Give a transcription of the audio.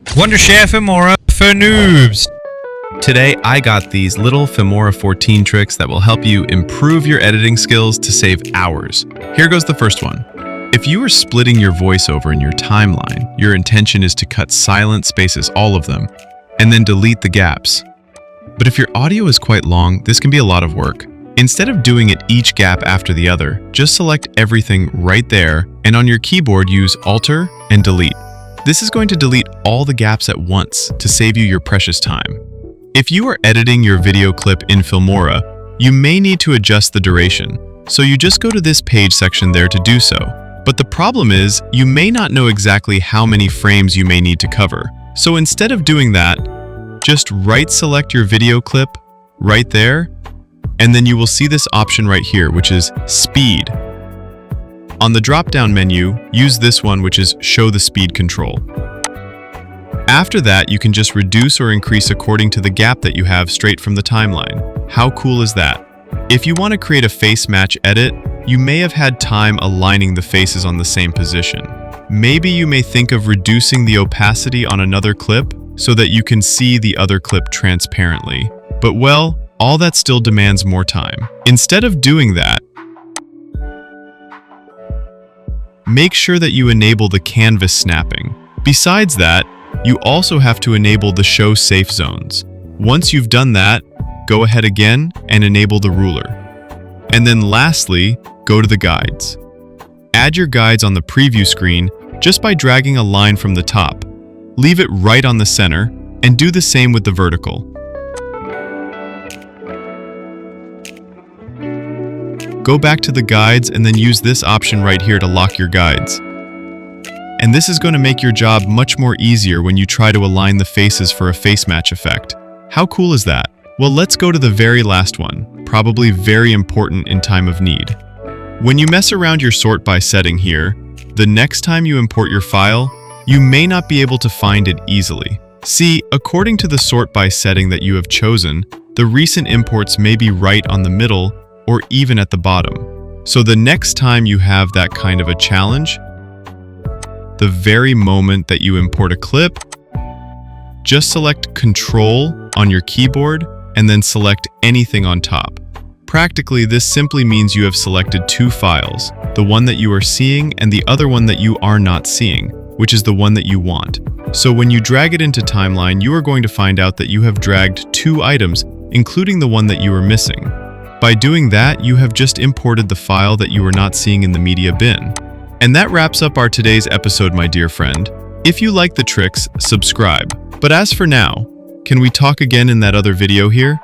Wondershare Filmora for noobs. Today, I got these little Filmora 14 tricks that will help you improve your editing skills to save hours. Here goes the first one. If you are splitting your voiceover in your timeline, your intention is to cut silent spaces, all of them, and then delete the gaps. But if your audio is quite long, this can be a lot of work. Instead of doing it each gap after the other, just select everything right there, and on your keyboard use Alt and Delete. This is going to delete all the gaps at once to save you your precious time. If you are editing your video clip in Filmora, you may need to adjust the duration, so you just go to this page section there to do so. But the problem is, you may not know exactly how many frames you may need to cover. So instead of doing that, just right-select your video clip right there, and then you will see this option right here, which is Speed. On the drop-down menu, use this one, which is Show the Speed control. After that, you can just reduce or increase according to the gap that you have straight from the timeline. How cool is that? If you want to create a face match edit, you may have had time aligning the faces on the same position. Maybe you may think of reducing the opacity on another clip so that you can see the other clip transparently. But well, all that still demands more time. Instead of doing that, make sure that you enable the canvas snapping. Besides that, you also have to enable the show safe zones. Once you've done that, go ahead again and enable the ruler. And then lastly, go to the guides. Add your guides on the preview screen just by dragging a line from the top. Leave it right on the center and do the same with the vertical. Go back to the guides and then use this option right here to lock your guides. And this is going to make your job much more easier when you try to align the faces for a face match effect. How cool is that? Well, let's go to the very last one, probably very important in time of need. When you mess around your sort by setting here, the next time you import your file, you may not be able to find it easily. See, according to the sort by setting that you have chosen, the recent imports may be right on the middle or even at the bottom. So the next time you have that kind of a challenge, the very moment that you import a clip, just select Control on your keyboard and then select anything on top. Practically, this simply means you have selected two files, the one that you are seeing and the other one that you are not seeing, which is the one that you want. So when you drag it into Timeline, you are going to find out that you have dragged two items, including the one that you are missing. By doing that, you have just imported the file that you are not seeing in the media bin. And that wraps up our today's episode, my dear friend. If you like the tricks, subscribe. But as for now, can we talk again in that other video here?